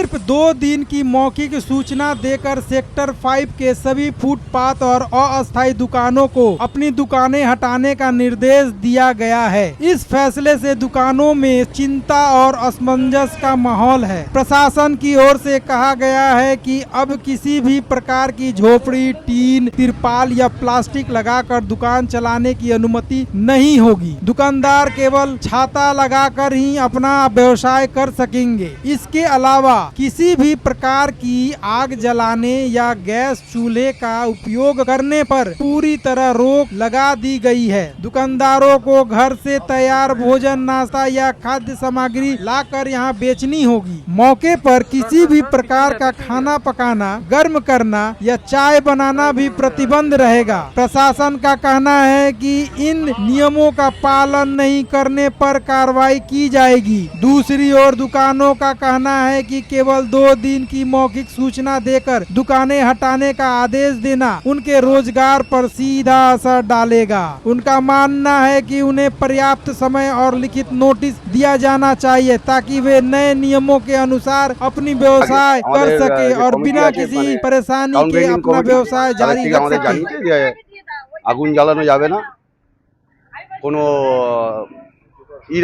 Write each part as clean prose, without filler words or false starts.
सिर्फ 2 दिन की मौखिक सूचना देकर सेक्टर 5 के सभी फुटपाथ और अस्थायी दुकानों को अपनी दुकानें हटाने का निर्देश दिया गया है। इस फैसले से दुकानों में चिंता और असमंजस का माहौल है। प्रशासन की ओर से कहा गया है कि अब किसी भी प्रकार की झोपड़ी, टीन, तिरपाल या प्लास्टिक लगाकर दुकान चलाने की अनुमति नहीं होगी। दुकानदार केवल छाता लगाकर ही अपना व्यवसाय कर सकेंगे। इसके अलावा किसी भी प्रकार की आग जलाने या गैस चूल्हे का उपयोग करने पर पूरी तरह रोक लगा दी गई है। दुकानदारों को घर से तैयार भोजन, नाश्ता या खाद्य सामग्री लाकर यहां बेचनी होगी। मौके पर किसी भी प्रकार का खाना पकाना, गर्म करना या चाय बनाना भी प्रतिबंध रहेगा। प्रशासन का कहना है कि इन नियमों का पालन नहीं करने पर कार्रवाई की जाएगी। दूसरी ओर दुकानों का कहना है कि केवल 2 दिन की मौखिक सूचना देकर दुकानें हटाने का आदेश देना उनके रोजगार पर सीधा असर डालेगा। उनका मानना है कि उन्हें पर्याप्त समय और लिखित नोटिस दिया जाना चाहिए ताकि वे नए नियमों के अनुसार अपनी व्यवसाय कर सके और बिना किसी परेशानी के अपना व्यवसाय जारी रख सके। আগুন জ্বালানো যাবে না, কোনো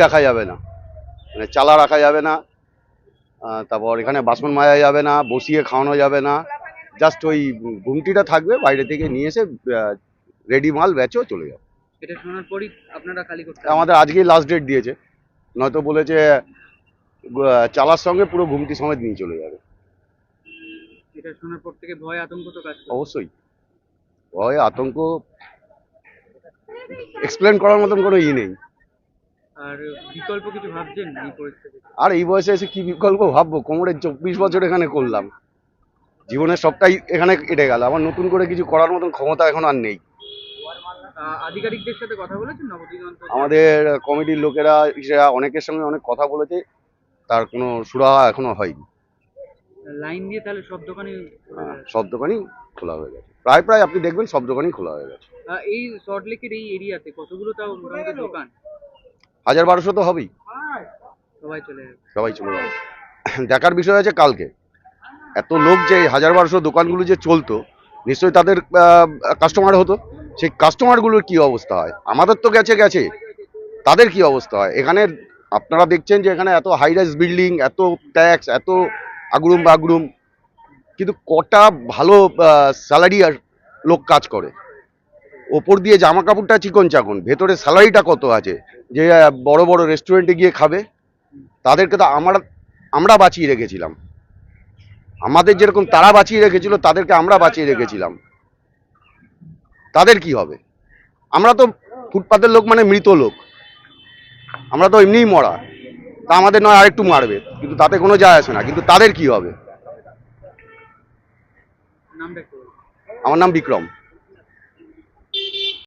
রাখা যাবে না, মানে চালা রাখা যাবে না, তারপর এখানে বাসন মাজা যাবে না, বসিয়ে খাওয়ানো যাবে না, জাস্ট ওই ঘুমটিটা থাকবে, বাইরে থেকে নিয়ে এসে রেডি মাল বেচো চলে যাও। এটা শোনার পরই আপনারা খালি করতে আমাদের আজকেই লাস্ট ডেট দিয়েছে, নয়তো বলেছে চালার সঙ্গে পুরো ঘুমটি সমেত নিয়ে চলে যাবে। এটা শোনার পর থেকে ভয় আতঙ্ক তো কাজ করে। অবশ্যই ভয় আতঙ্ক এক্সপ্লেন করার মতন কোনো নেই। আর বিকল্প কিছু ভাবছেন এই পরিস্থিতিতে? আর এই বয়সে এসে কি বিকল্প ভাববো? কোমরের 24 বছর এখানে করলাম, জীবনের সবটাই এখানে কেটে গেল, আমার নতুন করে কিছু করার মতন ক্ষমতা এখন আর নেই। আধিকারিকদের সাথে কথা বলেছেন নবদিগন্ত? আমাদের কমিটির লোকেরা অনেকের সঙ্গে অনেক কথা বলেছে, তার কোনো সুরাহা এখনো হয়নি। লাইন দিয়ে তাহলে সব দোকানই খোলা হয়ে গেছে, প্রায় আপনি দেখবেন সব দোকানই খোলা হয়ে গেছে। এই সল্টলেকের এই এরিয়াতে কতগুলো তাও মোটামুটি দোকান? 1000-1200 তো হবেই। সবাই চলে যাবে। দেখার বিষয় আছে কালকে এত লোক যে 1000-1200 দোকানগুলো যে চলতো, নিশ্চয়ই তাদের কাস্টমার হতো, সেই কাস্টমারগুলোর কি অবস্থা হয়? আমাদের তো গেছে, তাদের কি অবস্থা হয়? এখানে আপনারা দেখছেন যে এখানে এত হাই রাইজ বিল্ডিং, এত ট্যাক্স, এত আগুরুম বাগুরুম, কিন্তু কটা ভালো স্যালারি আর লোক কাজ করে? ওপর দিয়ে জামা কাপড়টা চিকন চাকন, ভেতরে স্যালারিটা কত আছে? যে বড় বড় রেস্টুরেন্টে গিয়ে খাবে, তাদেরকে তো আমরা বাঁচিয়ে রেখেছিলাম। আমাদের যেরকম তারা বাঁচিয়ে রেখেছিল, তাদেরকে আমরা বাঁচিয়ে রেখেছিলাম। তাদের কি হবে? আমরা তো ফুটপাতের লোক, মানে মৃত লোক, আমরা তো এমনিই মরা, তা আমাদের নয় আরেকটু মারবে, কিন্তু তাতে কোনো যায় আসে না। কিন্তু তাদের কি হবে? নামটা কি? আমার নাম বিক্রম।